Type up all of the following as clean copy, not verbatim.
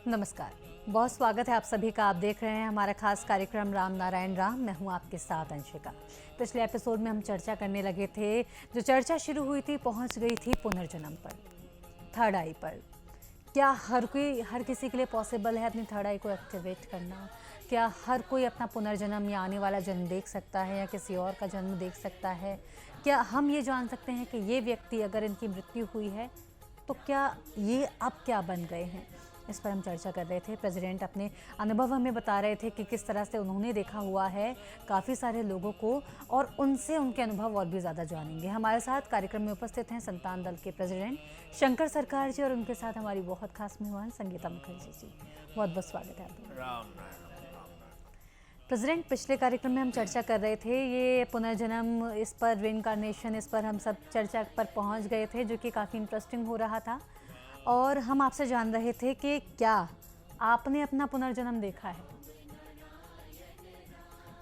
नमस्कार, बहुत स्वागत है आप सभी का। आप देख रहे हैं हमारा खास कार्यक्रम राम नारायण राम। मैं हूं आपके साथ अंशिका। पिछले एपिसोड में हम चर्चा करने लगे थे, जो चर्चा शुरू हुई थी पहुंच गई थी पुनर्जन्म पर, थर्ड आई पर। क्या हर किसी के लिए पॉसिबल है अपनी थर्ड आई को एक्टिवेट करना? क्या हर कोई अपना पुनर्जन्म या आने वाला जन्म देख सकता है या किसी और का जन्म देख सकता है? क्या हम ये जान सकते हैं कि ये व्यक्ति अगर इनकी मृत्यु हुई है तो क्या ये अब क्या बन गए हैं? इस पर हम चर्चा कर रहे थे। प्रेसिडेंट अपने अनुभव हमें बता रहे थे कि किस तरह से उन्होंने देखा हुआ है काफ़ी सारे लोगों को, और उनसे उनके अनुभव और भी ज़्यादा जानेंगे। हमारे साथ कार्यक्रम में उपस्थित हैं संतान दल के प्रेसिडेंट शंकर सरकार जी, और उनके साथ हमारी बहुत खास मेहमान संगीता मुखर्जी जी। बहुत बहुत स्वागत है आपका। प्रेसिडेंट, पिछले कार्यक्रम में हम चर्चा कर रहे थे ये पुनर्जन्म, इस पर रिइंकार्नेशन, इस पर हम सब चर्चा पर पहुंच गए थे, जो कि काफ़ी इंटरेस्टिंग हो रहा था। और हम आपसे जान रहे थे कि क्या आपने अपना पुनर्जन्म देखा है,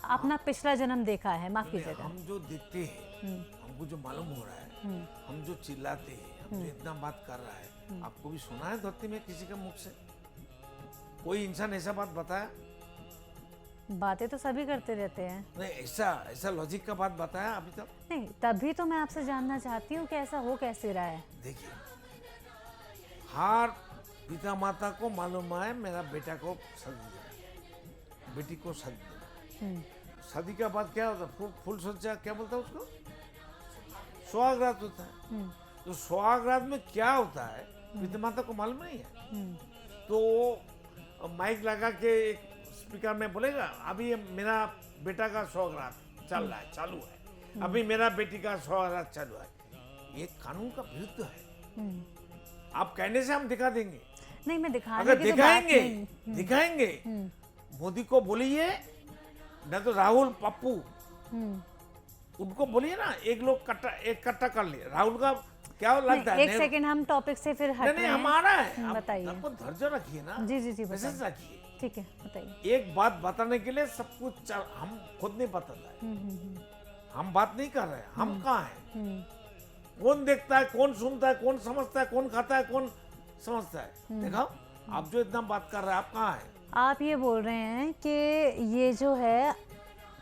अपना पिछला जन्म देखा है? माफ कीजिएगा, हम जो देखते हैं, हमको जो मालूम हो रहा है, हम जो चिल्लाते हैं, हम जो इतना बात कर रहा है, आपको भी सुना है धरती में किसी के मुख से? कोई इंसान ऐसा बात बताया? बातें तो सभी करते रहते हैं। नहीं, ऐसा लॉजिक का बात बताया अभी तक? नहीं, तभी तो मैं आपसे जानना चाहती हूँ कि ऐसा हो कैसे रहा है। देखिए, हर पिता माता को मालूम है मेरा बेटा को शादी देना, बेटी को शादी देना। शादी का बाद क्या होता है? फुल सोचा क्या बोलता है उसको? सुहागरात होता है। तो सुहागरात में क्या होता है पिता माता को मालूम नहीं है। तो वो माइक लगा के एक स्पीकर में बोलेगा, अभी मेरा बेटा का सुहागरात चल रहा है, चालू है, अभी मेरा बेटी का सुहागरात चालू है। ये कानून का विरुद्ध है। आप कहने से हम दिखा देंगे? नहीं, मैं दिखाने अगर की तो बात नहीं। दिखाएंगे मोदी को बोलिए, न तो राहुल पप्पू उनको बोलिए ना, एक कट्टा कर लिए। राहुल का क्या लगता है? एक सेकंड, हम टॉपिक से फिर हट रहे हैं। हमारा है, बताइए। आपको धैर्य रखिए ना। जी जी जी, मैसेज रखिए। ठीक है, बताइए। एक बात बताने के लिए सब कुछ हम खुद नहीं बताता है। हम बात नहीं कर रहे हैं, हम कहाँ हैं? कौन देखता है, कौन सुनता है, कौन समझता है, कौन खाता है, कौन समझता है? देखो, आप जो इतना बात कर रहे हैं, आप कहाँ हैं? आप ये बोल रहे हैं कि ये जो है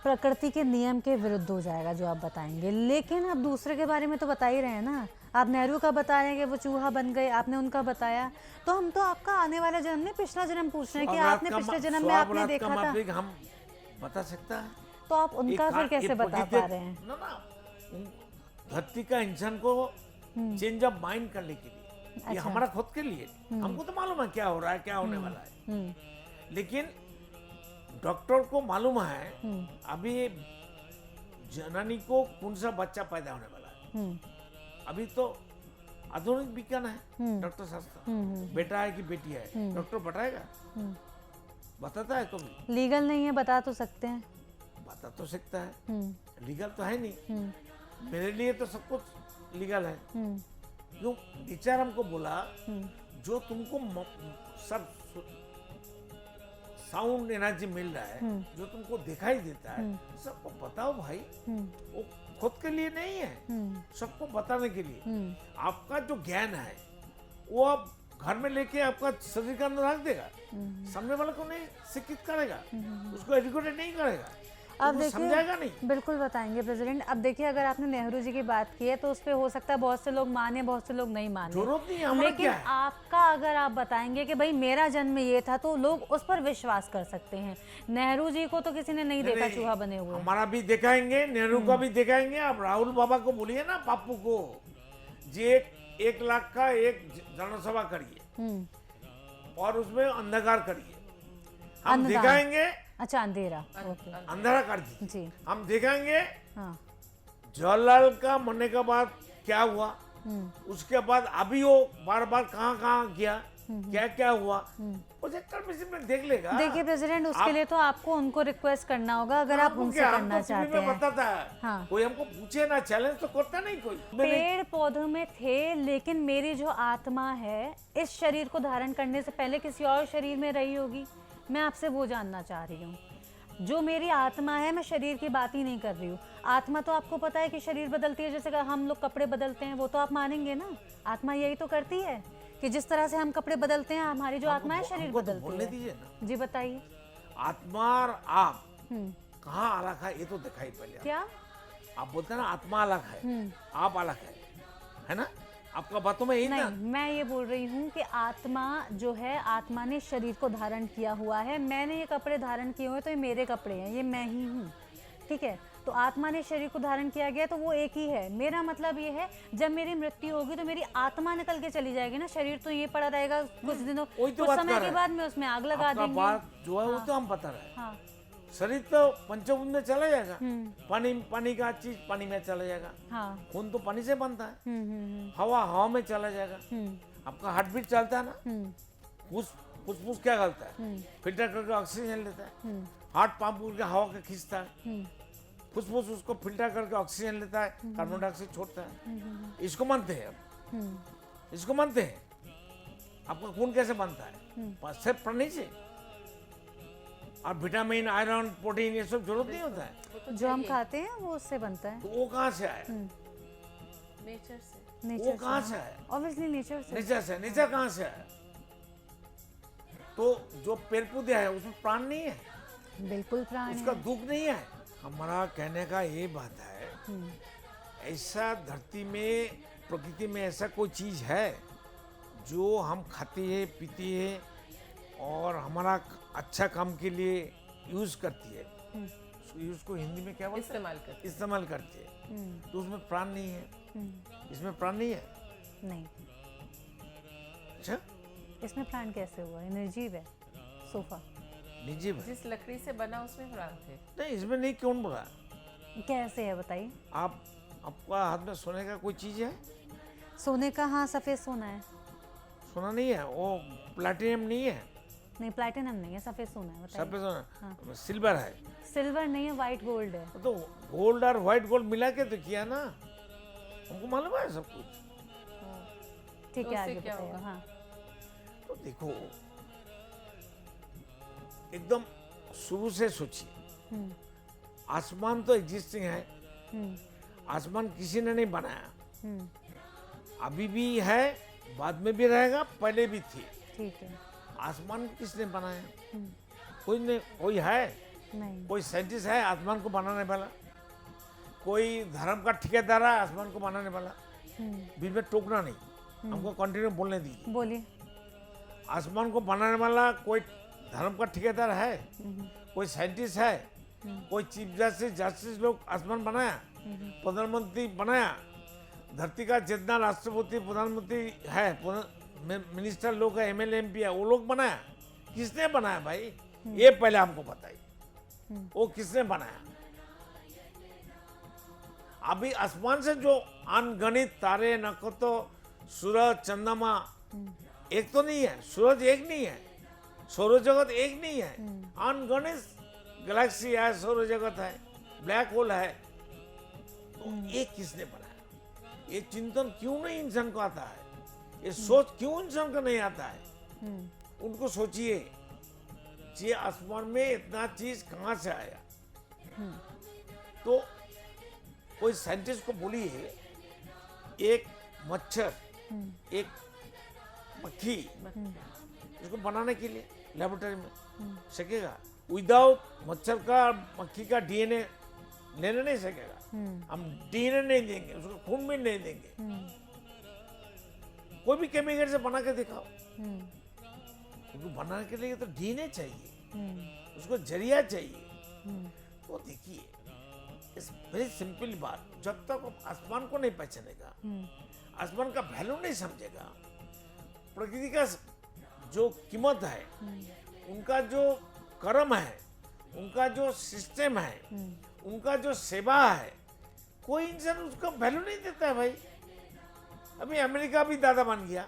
प्रकृति के नियम के विरुद्ध हो जाएगा जो आप बताएंगे, लेकिन आप दूसरे के बारे में तो बता ही रहे हैं ना। आप नेहरू का बता रहे हैं कि वो चूहा बन गए, आपने उनका बताया, तो हम तो आपका आने वाला जन्म नहीं, पिछला जन्म पूछ रहे हैं कि आपने पिछले जन्म में आपने देखा था। हम बता सकता है तो आप उनका फिर कैसे बता पा रहे हैं? ना, धरती का इंसान को चेंज ऑफ माइंड करने के लिए, ये हमारा खुद के लिए। हमको तो मालूम है क्या हो रहा है, क्या होने वाला है, लेकिन डॉक्टर को मालूम है अभी जननी को कौन सा बच्चा पैदा होने वाला है। अभी तो आधुनिक विज्ञान है, डॉक्टर शास्त्र। बेटा है कि बेटी है, डॉक्टर बताएगा? बताता है कभी? लीगल नहीं है, बता तो सकते हैं। बता तो सकता है, लीगल तो है नहीं। मेरे लिए तो सब कुछ लीगल है। क्यों? टीचर हमको बोला, जो तुमको सब साउंड एनर्जी मिल रहा है, जो तुमको दिखाई देता है, सबको बताओ भाई। वो खुद के लिए नहीं है, सबको बताने के लिए। आपका जो ज्ञान है वो आप घर में लेके आपका शरीर के अंदर रख देगा, सामने वाले को नहीं शिक्षित करेगा, उसको एजुकेटेड नहीं करेगा, अब देखिए, समझाएगा नहीं। बिल्कुल बताएंगे प्रेसिडेंट। अब देखिए, अगर आपने नेहरू जी की बात की है तो उस पर हो सकता है बहुत से लोग माने, बहुत से लोग नहीं माने, जरूरत नहीं है। लेकिन आपका अगर आप बताएंगे कि भाई मेरा जन्म ये था, तो लोग उस पर विश्वास कर सकते हैं। नेहरू जी को तो किसी ने नहीं देखा चूहा बने हुए। हमारा भी दिखाएंगे, नेहरू का भी दिखाएंगे। आप राहुल बाबा को बोलिए ना, पापू को, जी 1 लाख का एक जनसभा करिए और उसमें अंधकार करिए, हम दिखाएंगे। अच्छा, अंधेरा, ओके, अंधेरा कर जी, हम दिखाएंगे। हाँ। जवाहरलाल का मरने के बाद क्या हुआ, उसके बाद अभी वो बार बार कहाँ गया, क्या क्या हुआ, प्रोजेक्टर में देख लेगा। देखिए प्रेसिडेंट, उसके लिए तो आपको उनको रिक्वेस्ट करना होगा, अगर आप उनसे करना चाहते हैं। बताता है, हाँ। कोई हमको पूछे ना, चैलेंज तो करता नहीं कोई। पेड़ पौधों में थे, लेकिन मेरी जो आत्मा है इस शरीर को धारण करने से पहले किसी और शरीर में रही होगी। मैं आपसे वो जानना चाह रही हूँ। जो मेरी आत्मा है, मैं शरीर की बात ही नहीं कर रही हूँ। आत्मा तो आपको पता है कि शरीर बदलती है, जैसे हम लोग कपड़े बदलते हैं, वो तो आप मानेंगे ना। आत्मा यही तो करती है कि जिस तरह से हम कपड़े बदलते हैं हमारी जो आत्मा है शरीर हमको तो बदलती बोलने है। दीजिए ना। जी बताइए। आत्मा और आप हम्म, कहाँ अलग है ये तो दिखाई पहले। क्या? आप बोलते हैं ना आत्मा अलग है, आप अलग है ना? आपका बातों में यही ना। नहीं, मैं ये बोल रही हूँ कि आत्मा जो है, आत्मा ने शरीर को धारण किया हुआ है। मैंने ये कपड़े धारण किए हुए तो ये मेरे कपड़े हैं, ये मैं ही हूँ, ठीक है। तो आत्मा ने शरीर को धारण किया गया तो वो एक ही है। मेरा मतलब ये है जब मेरी मृत्यु होगी तो मेरी आत्मा निकल के चली जाएगी ना, शरीर तो ये पड़ा रहेगा कुछ दिनों, वही तो कुछ बात समय कर के रहे बाद में उसमें आग लगा आपका देंगे। बात जो है वो तो हम बता रहे हैं। हाँ। शरीर तो पंचभूत में चला जाएगा, पानी का चीज पानी में चला जाएगा, हाँ। खून तो पानी से बनता है, हम्म। हवा में चला जाएगा। आपका हार्ट बीट चलता है ना, फुसफुस क्या करता है, फिल्टर करके ऑक्सीजन लेता है, हार्ट पंप करके हवा का खींचता है, फुसफुस उसको फिल्टर करके ऑक्सीजन लेता है, कार्बन डाइऑक्साइड छोड़ता है। इसको मानते हैं हम, इसको मानते हैं। आपका खून कैसे बनता है? सिर्फ प्राणी से। और विटामिन, आयरन, प्रोटीन ये सब जरूरत नहीं होता है। जो हम खाते हैं वो उससे बनता है। तो वो कहाँ से आया? नेचर से। नेचर वो कहाँ से आया? ऑब्वियसली नेचर से। नेचर से। नेचर कहाँ से आया? तो जो पेड़ पौधे है उसमें प्राण नहीं है, बिल्कुल प्राण उसका है। दुख नहीं है। हमारा कहने का ये बात है, ऐसा धरती में, प्रकृति में ऐसा कोई चीज है जो हम खाते हैं, पीते हैं और हमारा अच्छा काम के लिए यूज करती है। उसको हिंदी में क्या बोलते हैं? इस्तेमाल करती है। तो उसमें प्राण नहीं है, इसमें प्राण नहीं है। नहीं, अच्छा, इसमें प्राण कैसे हुआ? ये निर्जीव है सोफा। निर्जीव है? जिस लकड़ी से बना उसमें प्राण थे। नहीं, इसमें नहीं, क्यों बोला? कैसे है बताइए? आपका हाथ में सोने का कोई चीज है? सोने का, हाँ, सफेद सोना है। सोना नहीं है, वो प्लैटिनम नहीं है। नहीं, प्लैटिनम नहीं है, सफेद सोना है। बताइए। सफेद सोना, सिल्वर है। सिल्वर नहीं है, व्हाइट गोल्ड है। तो गोल्ड और व्हाइट गोल्ड मिला के तो किया ना, हमको मालूम है सब कुछ। ठीक तो है, उससे आगे क्या बताइए। होगा? हाँ। तो देखो, एकदम शुरू से सोचिए, आसमान तो एग्जिस्टिंग है। आसमान किसी ने नहीं बनाया, अभी भी है, बाद में भी रहेगा, पहले भी थी। ठीक है। आसमान को किसने बनाया? कोई नहीं। कोई है? नहीं। कोई साइंटिस्ट है आसमान को बनाने वाला? कोई धर्म का ठेकेदार है आसमान को बनाने वाला? बीच में टोकना नहीं, हमको कंटिन्यू बोलने दीजिए। बोलिए। आसमान को बनाने वाला कोई धर्म का ठेकेदार है? कोई साइंटिस्ट है? कोई चीफ जस्टिस लोग आसमान बनाया? प्रधानमंत्री बनाया? धरती का जितना राष्ट्रपति, प्रधानमंत्री है, मिनिस्टर लोग है, एमएलए एमपी है, वो लोग बनाया? किसने बनाया भाई? ये पहले हमको बताइए, वो किसने बनाया? अभी आसमान से जो अनगणित तारे, नक्षत्र, सूरज, चंद्रमा, एक तो नहीं है, सूरज एक नहीं है, सौर जगत एक नहीं है, अनगणित गैलेक्सी है, सौर जगत है, ब्लैक होल है। तो ये किसने बनाया? ये चिंतन क्यों नहीं इंसान को आता है? ये सोच क्यों इंसान को नहीं आता है? उनको सोचिए, ये आसमान में इतना चीज कहां से आया? तो कोई साइंटिस्ट को बोलिए, एक मच्छर, एक मक्खी, इसको बनाने के लिए लेबोरेटरी में सकेगा? विदाउट मच्छर का, मक्खी का डीएनए लेने नहीं सकेगा। हम डीएनए नहीं देंगे, उसको खून भी नहीं देंगे। कोई भी केमिकल से बना के दिखाओ, क्योंकि बनाने के लिए तो डीएनए चाहिए, उसको जरिया चाहिए। तो देखिए, इस वेरी सिंपल बात, जब तक आसमान को नहीं पहचानेगा, आसमान का वैल्यू नहीं समझेगा, प्रकृति का जो कीमत है, उनका जो कर्म है, उनका जो सिस्टम है, उनका जो सेवा है, कोई इंसान उसका वैल्यू नहीं देता है भाई। अभी अमेरिका भी दादा बन गया,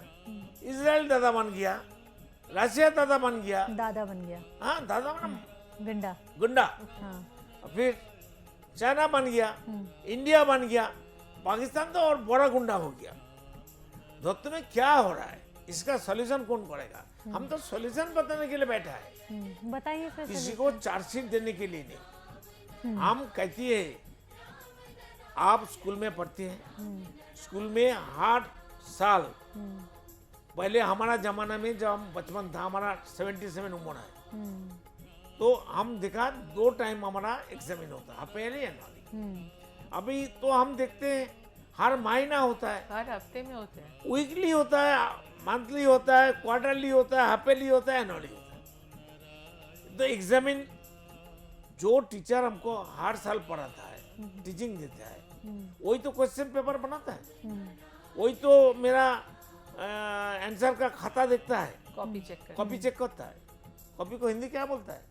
इजराइल दादा बन गया, रशिया दादा बन गया। दादा बन गया। हाँ, दादा बना, गुंडा। गुंडा। हाँ। फिर चाइना बन गया, इंडिया बन गया, पाकिस्तान तो और बड़ा गुंडा हो गया। धरती में क्या हो रहा है, इसका सॉल्यूशन कौन करेगा? हम तो सॉल्यूशन बताने के लिए बैठा है, बताइए फिर। किसी को चार्जशीट देने के लिए नहीं। हम कहती है, आप स्कूल में पढ़ते हैं, स्कूल में हर साल पहले हमारा जमाना में जब हम बचपन था, हमारा 77 उम्र है, हम्म, तो हम देखा 2 टाइम हमारा एग्जामिन होता है, पहले या नॉली। अभी तो हम देखते हैं हर महीना होता है, हर हफ्ते में होते हैं। वीकली होता है, मंथली होता है, क्वार्टरली होता है, हाफेली होता है, एनुअली होता है। तो एग्जामिन जो टीचर हमको हर साल पढ़ाता है, टीचिंग देता है, वही तो क्वेश्चन पेपर बनाता है, वही तो मेरा आंसर का खाता देखता है, कॉपी चेक कर। कॉपी चेक करता है। कॉपी को हिंदी क्या बोलता है?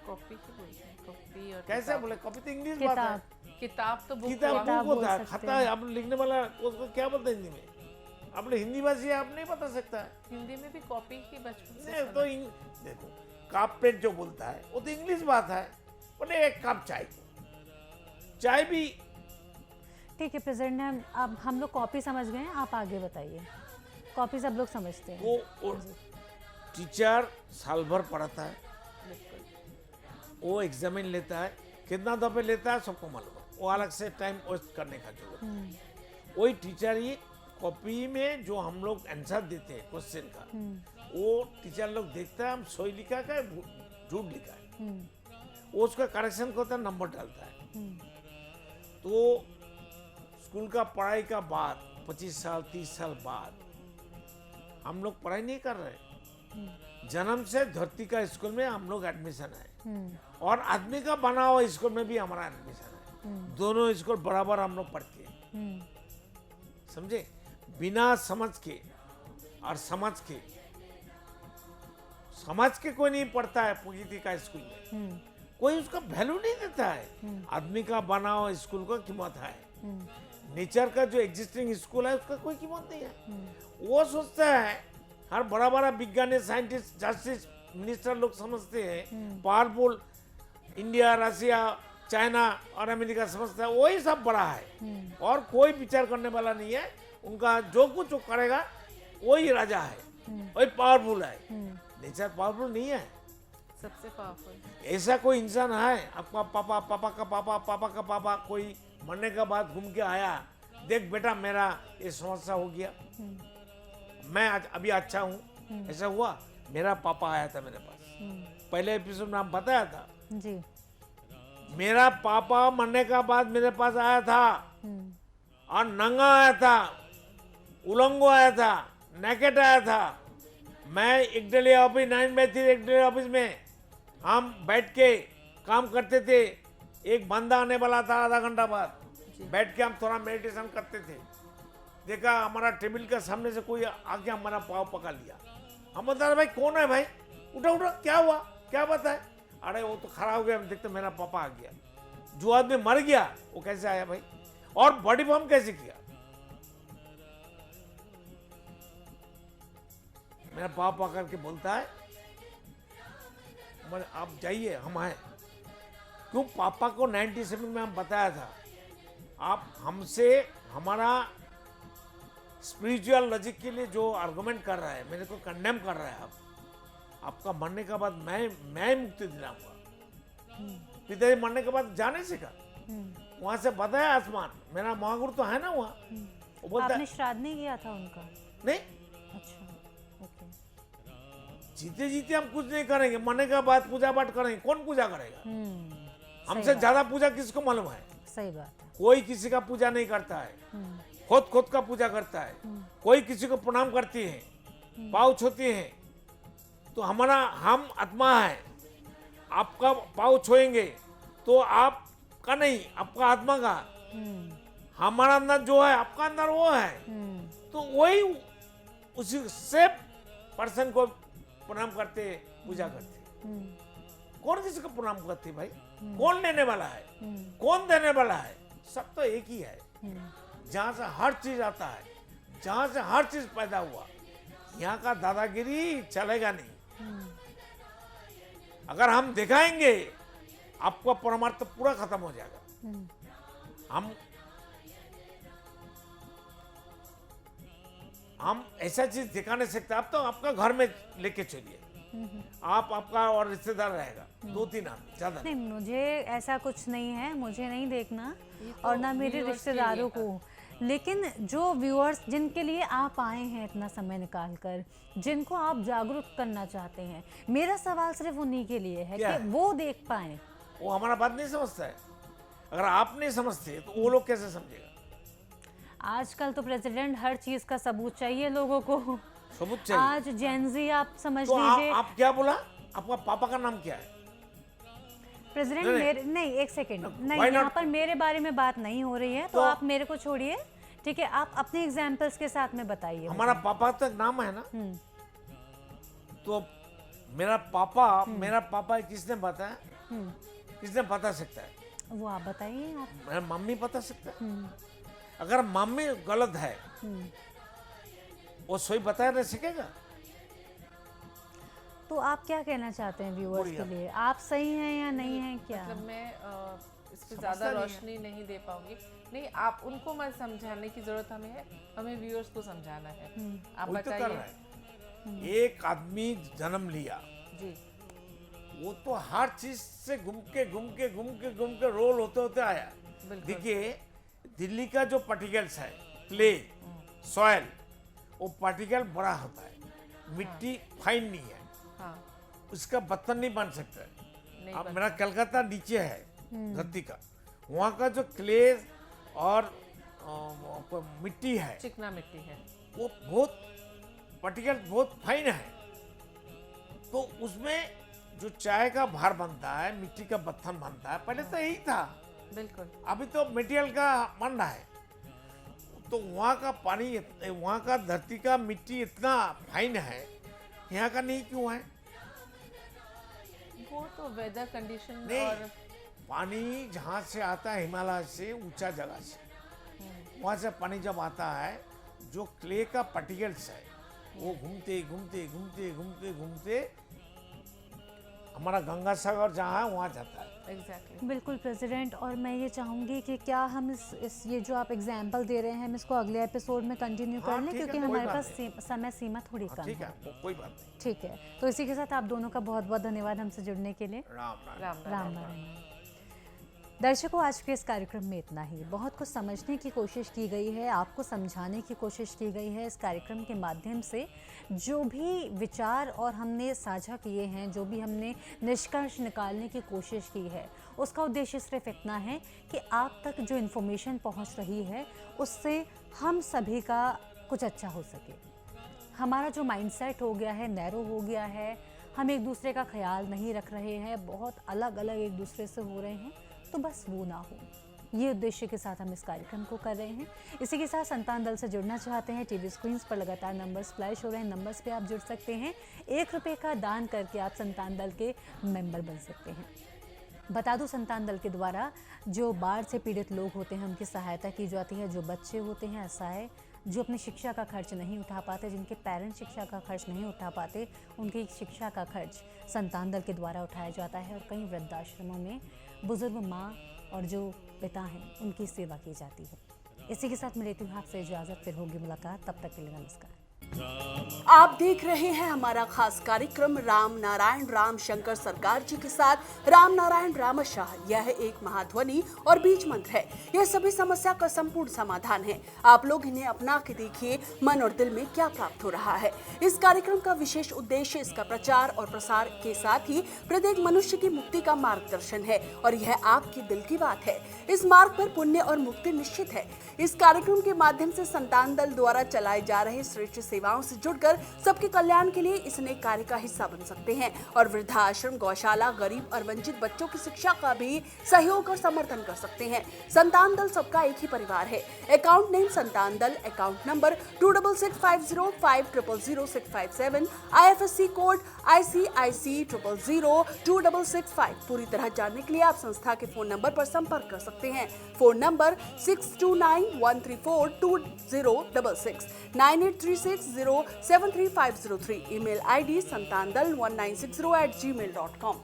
कॉपी ही बोलते हैं, कॉपी और कैसे किताब। बोले? कॉपी तो इंग्लिश बात है। किताब। किताब तो बुक किताब हुआ। किताब बुक बोल होता है, सकते खाता हैं। है। आप लिखने वाला उसको क्या बोलते हैं हिंदी में? आप लोग हिंदी भाषी है, आप नहीं बता सकता है। हिंदी में भी कॉपी ही बचपन से नहीं सुना। तो देखो, कप प्लेट जो बोलता है वो तो इंग्लिश बात है। बोले एक कप चाय, चाय भी ठीक है प्रेसिडेंट मैम, अब हम लोग कॉपी समझ गए हैं, आप आगे बताइए। कॉपी सब लोग समझते हैं। वो टीचर साल भर पढ़ाता है, बिल्कुल। वो एग्जामिन लेता है, कितना दफे लेता है सबको मालूम है, वो अलग से टाइम वेस्ट करने का जरूरत है। वही टीचर ही कॉपी में जो हम लोग आंसर देते हैं क्वेश्चन का, वो टीचर लोग देखता है हम सही लिखा है झूठ लिखा है, वो उसका करेक्शन करता है, नंबर डालता है। तो स्कूल का पढ़ाई का बाद 25 साल 30 साल बाद हम लोग पढ़ाई नहीं कर रहे, जन्म से धरती का स्कूल में हम लोग एडमिशन है, और आदमी का बना हुआ स्कूल में भी हमारा एडमिशन है। दोनों स्कूल बराबर हम लोग पढ़ते हैं, समझे? बिना समझ के और समझ के कोई नहीं पढ़ता है प्रकृति का स्कूल में, कोई उसका वैल्यू नहीं देता है। आदमी का बना हुआ स्कूल का कीमत है, नेचर का जो एग्जिस्टिंग स्कूल है उसका कोई कीमत नहीं है। वो सोचता है, हर बड़ा बड़ा विज्ञानी, साइंटिस्ट, जस्टिस, मिनिस्टर लोग समझते हैं पावरफुल इंडिया, रशिया, चाइना और अमेरिका समझता है वही सब बड़ा है, और कोई विचार करने वाला नहीं है। उनका जो कुछ वो करेगा वही राजा है, वही पावरफुल है। नेचर पावरफुल नहीं है। सबसे पावरफुल। ऐसा कोई इंसान है आपका पापा, पापा का पापा, पापा का पापा, कोई मरने के बाद घूम के आया, देख बेटा मेरा ये समस्या हो गया, मैं आज अभी अच्छा हूँ, ऐसा हुआ? मेरा पापा आया था मेरे पास, पहले एपिसोड में हम बताया था जी। मेरा पापा मरने के बाद मेरे पास आया था, और नंगा आया था, उलंगो आया था, नेकेट आया था। मैं एक डेली ऑफिस 9 बजे थी, एक डेली ऑफिस में हम बैठ के काम करते थे। एक बंदा आने वाला था आधा घंटा बाद, बैठ के हम थोड़ा मेडिटेशन करते थे। देखा हमारा टेबल के सामने से कोई आके हमारा पाँव पकड़ लिया। हम बता रहे भाई कौन है भाई, उठा उठा, क्या हुआ, क्या बात है? अरे वो तो खड़ा हो गया, हम देखते मेरा पापा आ गया। जो आदमी मर गया वो कैसे आया भाई, और बॉडी फॉर्म कैसे किया? मेरा पाप पकड़ के बोलता है आप जाइए, हम आए। क्यों? पापा को 97 में हम बताया था, आप हमसे हमारा स्पिरिचुअल लॉजिक के लिए जो आर्गुमेंट कर रहा है, मेरे को कंडेम कर रहा है, आपका मरने के बाद मैं मुक्ति दिलाऊंगा। पिताजी मरने के बाद जाने से का वहां से बताया आसमान, मेरा महागुरु तो है ना वहाँ, वो बोलता आपने श्राद्ध नहीं किया था उनका? नहीं, अच्छा, ओके। जीते जीते हम कुछ नहीं करेंगे, मरने के बाद पूजा पाठ करेंगे। कौन पूजा करेगा? हमसे बात। ज्यादा पूजा किसको मालूम है? सही बात है। कोई किसी का पूजा नहीं करता है, खुद का पूजा करता है। कोई किसी को प्रणाम करती है, पाँव छूती है। तो हमारा हम आत्मा है, आपका पाँव छुएंगे तो आपका नहीं, आपका आत्मा का। हमारा अंदर जो है, आपका अंदर वो है, तो वही उसी से पर्सन को प्रणाम करते, पूजा करते। कौन किसी को प्रणाम करते भाई? कौन लेने वाला है, कौन देने वाला है? सब तो एक ही है। जहां से हर चीज आता है, जहां से हर चीज पैदा हुआ, यहाँ का दादागिरी चलेगा नहीं। अगर हम दिखाएंगे आपका परमार्थ तो पूरा खत्म हो जाएगा। हम ऐसा चीज दिखा नहीं सकते। आप तो आपका घर में लेके चलिए, आप आपका और रिश्तेदार रहेगा, 2-3 आदमी, ज्यादा नहीं, मुझे ऐसा कुछ नहीं है, मुझे नहीं देखना, ये तो और ना मेरे viewers के रिश्तेदारों लिए को। लेकिन जो व्यूअर्स जिनके लिए आप आए हैं इतना समय निकाल कर, जिनको आप जागरूक करना चाहते हैं, मेरा सवाल सिर्फ उन्हीं के लिए है क्या कि है? वो देख पाए। वो हमारा बात नहीं समझता है। अगर आप नहीं समझते तो वो लोग कैसे समझेगा? आजकल तो प्रेसिडेंट हर चीज का सबूत चाहिए लोगों को। सबूत चाहिए। आज जेनजी आप समझ तो लीजिए। आप क्या बोला? आपका पापा का नाम क्या है? प्रेसिडेंट नहीं, मेरे नहीं, एक सेकंड नहीं, why not? यहाँ पर मेरे बारे में बात नहीं हो रही है, तो तो- आप मेरे को छोड़िए, ठीक है? आप अपने एग्जाम्पल्स के साथ में बताइए। हमारा पापा तक नाम है ना, तो मेरा पापा किसने बताया? किसने बता सकता है? वो आप बताइए आप। मेरा मम्मी बता सकता है। अगर मम्मी गलत है वो सोई बताया नहीं सकेगा। तो आप क्या कहना चाहते हैं व्यूअर्स के लिए? आप सही हैं या नहीं हैं क्या? मतलब मैं इस पे ज़्यादा रोशनी नहीं दे पाऊंगी। नहीं, आप उनको मत समझाने की ज़रूरत हमें है, हमें व्यूअर्स को समझाना है। आप वही तो कर रहा बताइए। है। एक आदमी जन्म लिया, जी, वो तो हर चीज से घूम के रोल होते आया। बिल्कुल। देखिए, दिल्ली का जो पार्टिकल्स है, क्ले, सॉयल, वो पार्टिकल बड़ा होता है, मिट्टी फाइन नहीं है, हाँ, उसका बर्तन नहीं बन सकता है। नहीं अब बनता। मेरा कलकत्ता नीचे है धरती का, वहाँ का जो क्ले और मिट्टी है, चिकना मिट्टी है। वो बहुत पार्टिकल बहुत फाइन है। तो उसमें जो चाय का भार बनता है, मिट्टी का बर्तन बनता है, पहले तो यही था। बिल्कुल। अभी तो मटेरियल का बन रहा है। तो वहाँ का पानी, वहाँ का धरती का मिट्टी इतना फाइन है, यहाँ का नहीं क्यों है? वो तो वेदर कंडीशन नहीं, और पानी जहाँ से आता है हिमालय से, ऊंचा जगह से, वहाँ से पानी जब आता है, जो क्ले का पार्टिकल्स है वो घूमते हमारा गंगा सागर जहाँ है वहाँ जाता है। एग्जैक्टली। बिल्कुल प्रेसिडेंट, और मैं ये चाहूँगी कि क्या हम इस ये जो आप एग्जाम्पल दे रहे हैं, हम इसको अगले एपिसोड में कंटिन्यू हाँ, कर लें, ठीक है, क्योंकि कोई हमारे बात पास समय सीमा थोड़ी कम ठीक है। है, कोई बात नहीं। ठीक है, तो इसी के साथ आप दोनों का बहुत बहुत धन्यवाद हमसे जुड़ने के लिए। राम राम। राम राम नारायण। दर्शकों, आज के इस कार्यक्रम में इतना ही। बहुत कुछ समझने की कोशिश की गई है, आपको समझाने की कोशिश की गई है। इस कार्यक्रम के माध्यम से जो भी विचार और हमने साझा किए हैं, जो भी हमने निष्कर्ष निकालने की कोशिश की है, उसका उद्देश्य सिर्फ इतना है कि आप तक जो इन्फॉर्मेशन पहुंच रही है उससे हम सभी का कुछ अच्छा हो सके। हमारा जो माइंडसेट हो गया है, नैरो हो गया है, हम एक दूसरे का ख्याल नहीं रख रहे हैं, बहुत अलग अलग एक दूसरे से हो रहे हैं, तो बस वो ना हो, ये उद्देश्य के साथ हम इस कार्यक्रम को कर रहे हैं। इसी के साथ संतान दल से जुड़ना चाहते हैं, टीवी स्क्रीन्स पर लगातार नंबर्स फ्लैश हो रहे हैं, नंबर्स पे आप जुड़ सकते हैं। 1 रुपये का दान करके आप संतान दल के मेंबर बन सकते हैं। बता दूं, संतान दल के द्वारा जो बाढ़ से पीड़ित लोग होते हैं उनकी सहायता की जाती है। जो बच्चे होते हैं असहाय, जो अपनी शिक्षा का खर्च नहीं उठा पाते, जिनके पेरेंट्स शिक्षा का खर्च नहीं उठा पाते, उनकी शिक्षा का खर्च संतान दल के द्वारा उठाया जाता है। और कई वृद्धाश्रमों में बुजुर्ग माँ और जो पिता हैं उनकी सेवा की जाती है। इसी के साथ मैं लेती हूँ आपसे इजाज़त, फिर होगी मुलाकात, तब तक के लिए नमस्कार। आप देख रहे हैं हमारा खास कार्यक्रम राम नारायण राम शंकर सरकार जी के साथ राम नारायण रामशाह। यह एक महाध्वनि और बीज मंत्र है। यह सभी समस्या का संपूर्ण समाधान है। आप लोग इन्हें अपना के देखिए, मन और दिल में क्या प्राप्त हो रहा है। इस कार्यक्रम का विशेष उद्देश्य इसका प्रचार और प्रसार के साथ ही प्रत्येक मनुष्य की मुक्ति का मार्गदर्शन है, और यह आपकी दिल की बात है। इस मार्ग पर पुण्य और मुक्ति निश्चित है। इस कार्यक्रम के माध्यम से संतान दल द्वारा चलाए जा रहे श्रेष्ठ सेवाओं से जुड़कर सबके कल्याण के लिए इस नए कार्य का हिस्सा बन सकते हैं, और वृद्धाश्रम, गौशाला, गरीब और वंचित बच्चों की शिक्षा का भी सहयोग और समर्थन कर सकते हैं। संतान दल सबका एक ही परिवार है। अकाउंट नेम संतान दल, account number 266505000657, IFSC code ICIC 000265। पूरी तरह जानने के लिए आप संस्था के फोन नंबर पर संपर्क कर सकते हैं। Phone number 6291342066, 9836073503। Email ID santandal1960@gmail.com।